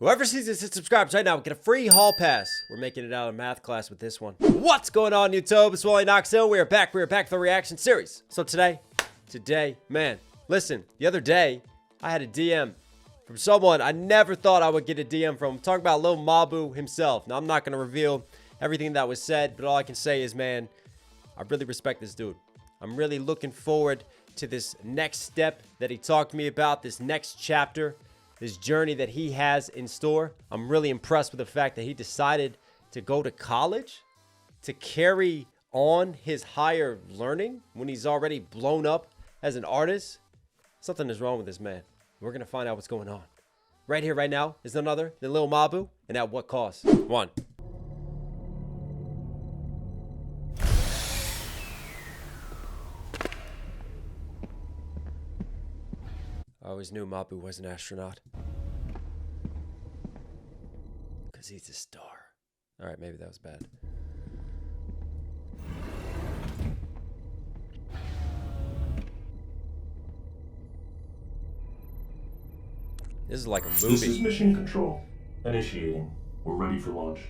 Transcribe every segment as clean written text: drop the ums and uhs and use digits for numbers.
Whoever sees this and subscribes right now will get a free hall pass. We're making it out of math class with this one. What's going on, YouTube? It's Wally Knox Hill. We are back for the reaction series. So today, man, listen, the other day, I had a DM from someone I never thought I would get a DM from. I'm talking about Lil Mabu himself. Now, I'm not going to reveal everything that was said, but all I can say is, man, I really respect this dude. I'm really looking forward to this next step that he talked to me about, this next chapter, this journey that he has in store. I'm really impressed with the fact that he decided to go to college to carry on his higher learning when he's already blown up as an artist. Something is wrong with this man. We're going to find out what's going on. Right here, right now, is none other than Lil Mabu, and at what cost? One. I always knew Mabu was an astronaut. Because he's a star. Alright, maybe that was bad. This is like a movie. This is Mission Control. Initiating. We're ready for launch.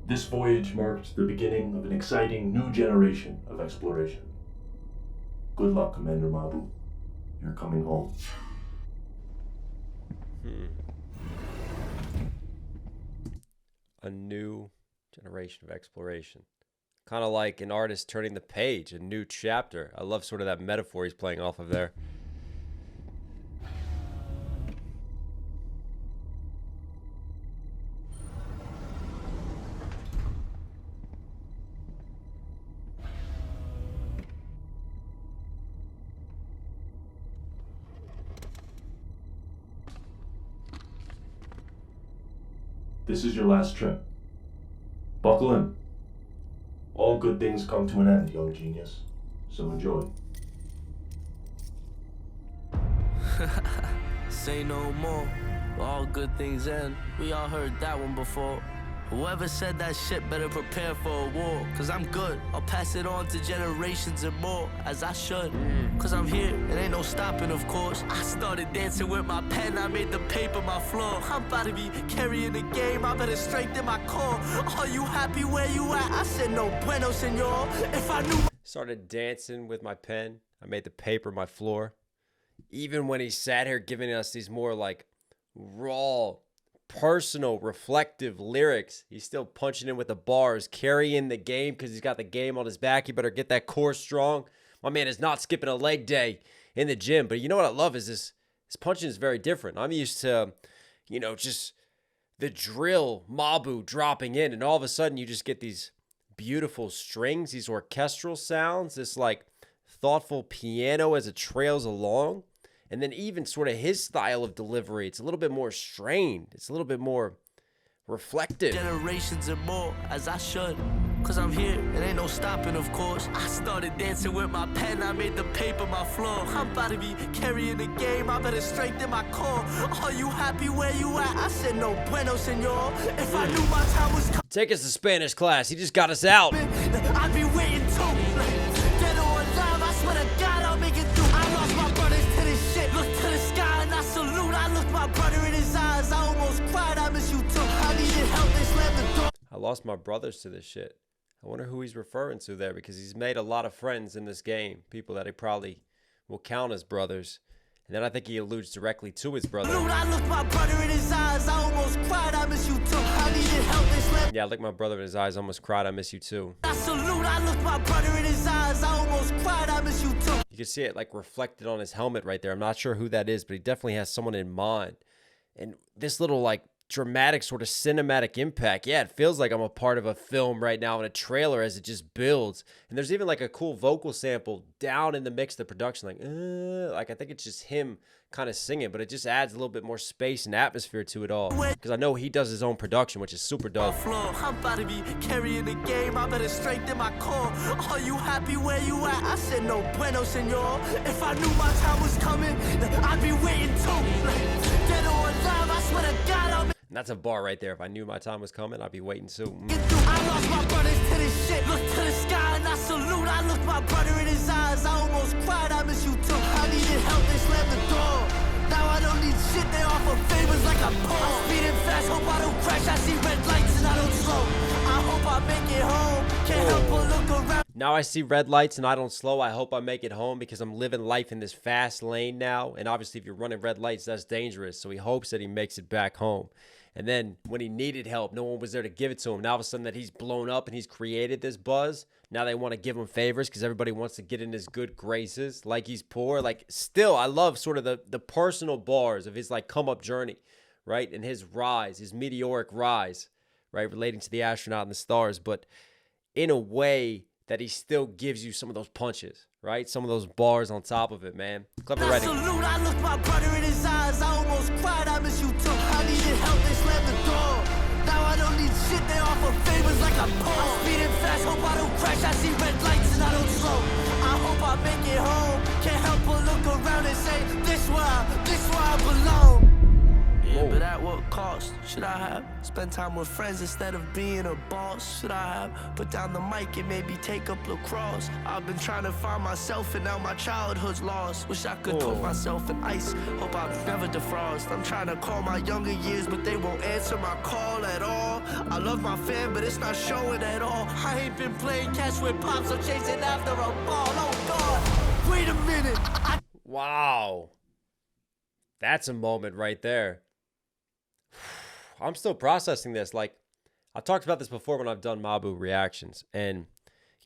This voyage marked the beginning of an exciting new generation of exploration. Good luck, Commander Mabu. You're coming home. A new generation of exploration. Kind of like an artist turning the page, a new chapter. I love sort of that metaphor he's playing off of there. This is your last trip. Buckle in. All good things come to an end, young genius. So enjoy. Say no more. All good things end. We all heard that one before. Whoever said that shit better prepare for a war. Cause I'm good. I'll pass it on to generations and more. As I should. Cause I'm here. It ain't no stopping, of course. I started dancing with my pen. I made the paper my floor. I'm about to be carrying the game. I better strengthen my core. Are you happy where you at? I said no bueno, senor. If I knew. Started dancing with my pen. I made the paper my floor. Even when he sat here giving us these more like raw, personal, reflective lyrics, he's still punching in with the bars, carrying the game because he's got the game on his back. He better get that core strong. My man is not skipping a leg day in the gym. But you know what I love is this punching is very different. I'm used to, you know, just the drill Mabu dropping in, and all of a sudden you just get these beautiful strings, these orchestral sounds, this like thoughtful piano as it trails along. And then even sort of his style of delivery, it's a little bit more strained. It's a little bit more reflective. Generations and more, as I should. Cause I'm here, it ain't no stopping, of course. I started dancing with my pen, I made the paper my floor. I'm about to be carrying the game, I better strengthen my core. Are you happy where you at? I said no bueno, senor. If I knew my time was coming. Take us to Spanish class, he just got us out. I'd be waiting too. Dead or alive, I swear to God I'll make it through. I lost my brothers to this shit. Look to the sky and I salute. I looked my brother in his eyes. I almost cried, I miss you too. I needed help, they slammed the door. I lost my brothers to this shit. I wonder who he's referring to there, because he's made a lot of friends in this game. People that he probably will count as brothers. And then I think he alludes directly to his brother. I looked my brother in his eyes. I almost cried, I miss you too. I needed help, they slammed. Yeah, I looked my brother in his eyes. Almost cried. I miss you too. I salute. I looked my brother in his eyes. I almost cried, I miss you too. You can see it like reflected on his helmet right there. I'm not sure who that is, but he definitely has someone in mind. And this little like dramatic sort of cinematic impact. Yeah, it feels like I'm a part of a film right now in a trailer as it just builds. And there's even like a cool vocal sample down in the mix of the production. Like I think it's just him kind of singing, but it just adds a little bit more space and atmosphere to it all. Because I know he does his own production, which is super dope. I'm about to be carrying the game. I better strengthen my core. Are you happy where you at? I said no bueno, senor. If I knew my time was coming, I'd be waiting too. Dead or alive, I swear to God I'll. And that's a bar right there. If I knew my time was coming, I'd be waiting too. I lost my brothers to this shit. Look to the sky and I salute. I looked my brother in his eyes. I almost cried, I miss you too. I needed help, they slammed the door. Now I don't need shit, they offer favors like I'm poor. I'm speeding fast, hope I don't crash. I see red lights and I don't slow. I hope I make it home. Can't help but look around. Now I see red lights and I don't slow. I hope I make it home because I'm living life in this fast lane now. And obviously, if you're running red lights, that's dangerous. So he hopes that he makes it back home. And then when he needed help, no one was there to give it to him. Now all of a sudden that he's blown up and he's created this buzz, now they want to give him favors because everybody wants to get in his good graces like he's poor. Like, still, I love sort of the personal bars of his like come up journey, right? And his rise, his meteoric rise, right? Relating to the astronaut and the stars, but in a way that he still gives you some of those punches, right? Some of those bars on top of it, man. Clever writing. Salute, I looked my brother in his eyes. I almost cried, I miss you too. I needed help, they slammed the door. Now I don't need shit, they offer favors like I'm poor. I'm speeding fast, hope I don't crash. I see red lights and I don't slow. I hope I make it home. Can't help but look around and say, this where I belong. Yeah, but at what cost should I have spent time with friends instead of being a boss? Should I have put down the mic and maybe take up lacrosse? I've been trying to find myself and now my childhood's lost. Wish I could put myself in ice, hope I never defrost. I'm trying to call my younger years, but they won't answer my call at all. I love my fan, but it's not showing at all. I ain't been playing catch with pops or chasing after a ball. Oh God, wait a minute. Wow. That's a moment right there. I'm still processing this. Like, I've talked about this before when I've done Mabu reactions. And,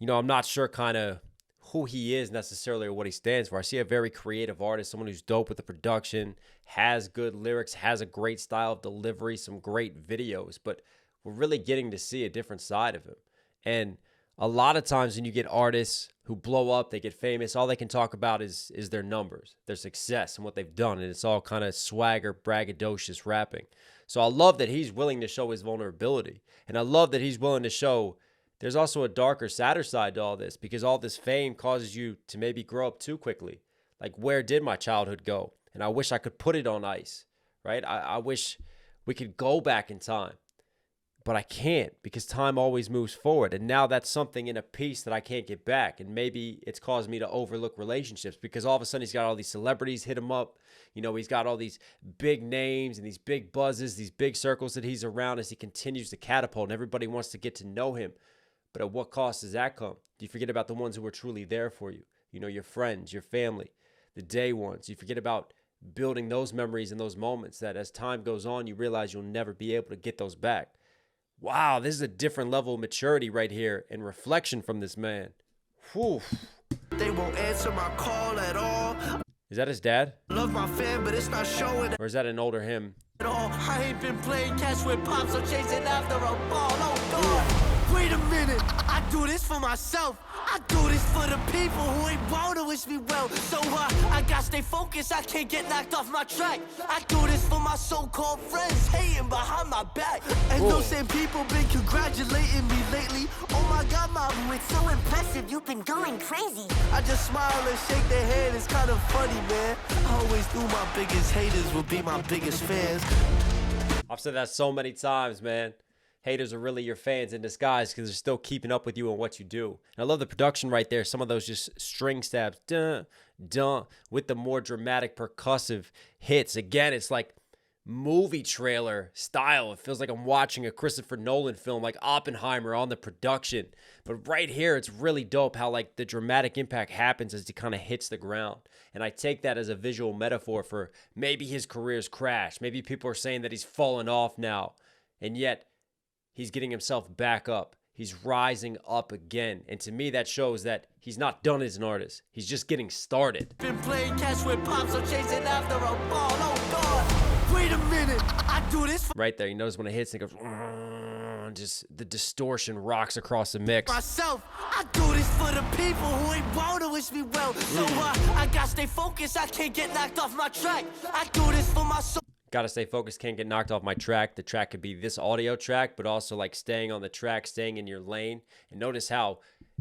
you know, I'm not sure kind of who he is necessarily or what he stands for. I see a very creative artist, someone who's dope with the production, has good lyrics, has a great style of delivery, some great videos. But we're really getting to see a different side of him. And a lot of times when you get artists who blow up, they get famous, all they can talk about is their numbers, their success, and what they've done. And it's all kind of swagger, braggadocious rapping. So I love that he's willing to show his vulnerability. And I love that he's willing to show there's also a darker, sadder side to all this, because all this fame causes you to maybe grow up too quickly. Like, where did my childhood go? And I wish I could put it on ice, right? I wish we could go back in time. But I can't, because time always moves forward. And now that's something in a piece that I can't get back. And maybe it's caused me to overlook relationships, because all of a sudden he's got all these celebrities hit him up. You know, he's got all these big names and these big buzzes, these big circles that he's around as he continues to catapult. And everybody wants to get to know him. But at what cost does that come? Do you forget about the ones who were truly there for you? You know, your friends, your family, the day ones. You forget about building those memories and those moments that as time goes on, you realize you'll never be able to get those back. Wow, this is a different level of maturity right here and reflection from this man. Whew. They won't answer my call at all. Is that his dad? Love my fan, but it's not showing Or is that an older him? at all. I ain't been playing catch with pops or chasing after a ball. Oh God, wait a minute. I do this for myself. I do this for the people who ain't wanna wish me well. So I gotta stay focused, I can't get knocked off my track. I do this for my so-called friends hating behind my back. And those same people been congratulating me lately. Oh my God, Mabu, it's so impressive, you've been going crazy. I just smile and shake their hand, it's kind of funny, man. I always knew my biggest haters would be my biggest fans. I've said that so many times, man. Haters are really your fans in disguise because they're still keeping up with you and what you do. And I love the production right there. Some of those just string stabs, dun, dun, with the more dramatic percussive hits. Again, it's like movie trailer style. It feels like I'm watching a Christopher Nolan film, like Oppenheimer on the production. But right here, it's really dope how like the dramatic impact happens as he kind of hits the ground. And I take that as a visual metaphor for maybe his career's crashed. Maybe people are saying that he's fallen off now. And yet, he's getting himself back up. He's rising up again. And to me, that shows that he's not done as an artist. He's just getting started. Been playing catch with pops or chasing after a ball. Oh God, wait a minute. I do this for right there. You notice when it hits, it goes, just the distortion rocks across the mix. myself. I do this for the people who ain't wanna wish me well. So I gotta stay focused, I can't get knocked off my track. I do this for my soul. Gotta stay focused, can't get knocked off my track. The track could be this audio track, but also like staying on the track, staying in your lane. And notice how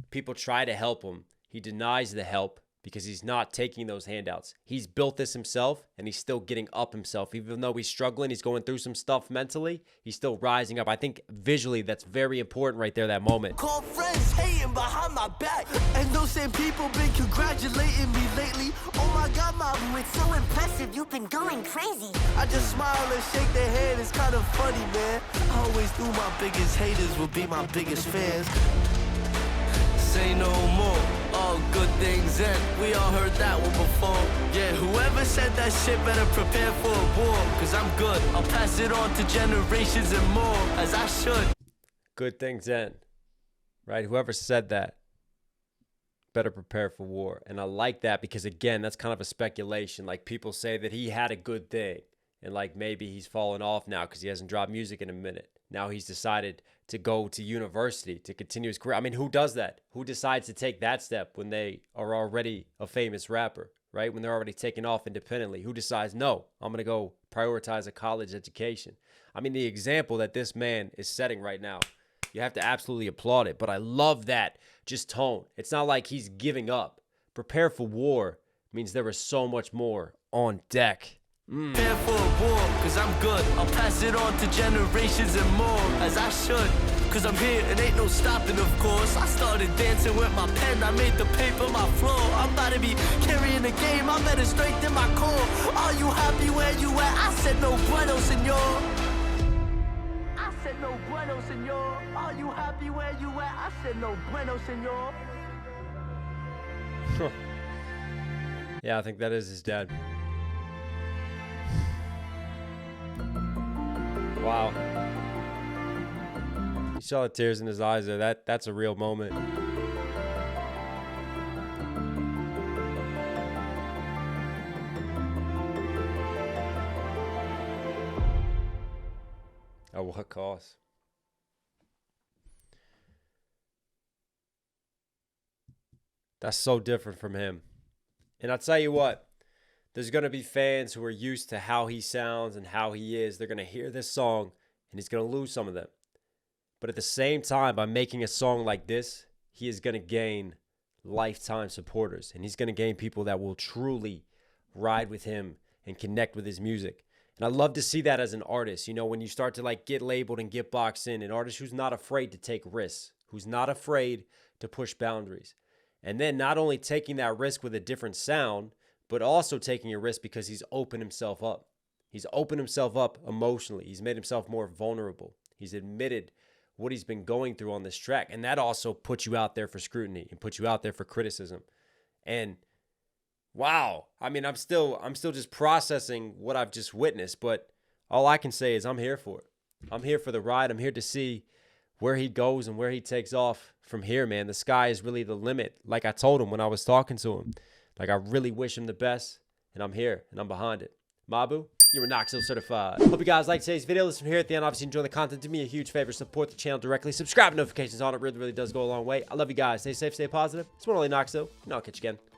people try to help him. He denies the help, because he's not taking those handouts. He's built this himself, and he's still getting up himself. Even though he's struggling, he's going through some stuff mentally, he's still rising up. I think visually that's very important right there, that moment. Call friends hating behind my back, and those same people been congratulating me lately. Oh my God, Mabu, It's so impressive, you've been going crazy. I just smile and shake their hand, it's kind of funny, man. I always knew my biggest haters would be my biggest fans. Say no more, all good things end. We all heard that one before. Yeah, whoever said that shit better prepare for a war, cause I'm good, I'll pass it on to generations and more, as I should. Good things end, right? Whoever said that better prepare for war. And I like that because, again, that's kind of a speculation. Like, people say that he had a good thing, and like maybe he's fallen off now because he hasn't dropped music in a minute. Now he's decided to go to university to continue his career. I mean, who does that? Who decides to take that step when they are already a famous rapper, right? When they're already taking off independently? Who decides, no, I'm going to go prioritize a college education? I mean, the example that this man is setting right now, you have to absolutely applaud it. But I love that just tone. It's not like he's giving up. Prepare for war means there is so much more on deck. Prepare for a war, cause I'm good. I'll pass it on to generations and more, as I should. Cause I'm here and ain't no stopping, of course. I started dancing with my pen, I made the paper my floor. I'm about to be carrying the game, I'm headed straight to my core. Are you happy where you at? I said no bueno, senor. I said no bueno, senor. Are you happy where you at? I said no bueno, senor. Yeah, I think that is his dad. Wow. You saw the tears in his eyes there. That's a real moment. At what cost? That's so different from him. And I'll tell you what, there's going to be fans who are used to how he sounds and how he is. They're going to hear this song and he's going to lose some of them. But at the same time, by making a song like this, he is going to gain lifetime supporters. And he's going to gain people that will truly ride with him and connect with his music. And I love to see that as an artist. You know, when you start to like get labeled and get boxed in, an artist who's not afraid to take risks, who's not afraid to push boundaries. And then not only taking that risk with a different sound, but also taking a risk because he's opened himself up. He's opened himself up emotionally. He's made himself more vulnerable. He's admitted what he's been going through on this track. And that also puts you out there for scrutiny and puts you out there for criticism. And wow, I mean, I'm still just processing what I've just witnessed, but all I can say is I'm here for it. I'm here for the ride. I'm here to see where he goes and where he takes off from here, man. The sky is really the limit. Like I told him when I was talking to him, like I really wish him the best, and I'm here and I'm behind it. Mabu, you were Knox Hill certified. Hope you guys liked today's video. Listen from here at the end. Obviously, enjoy the content. Do me a huge favor. Support the channel directly. Subscribe, notifications on. It really, really does go a long way. I love you guys. Stay safe, stay positive. It's one only Knox Hill. And I'll catch you again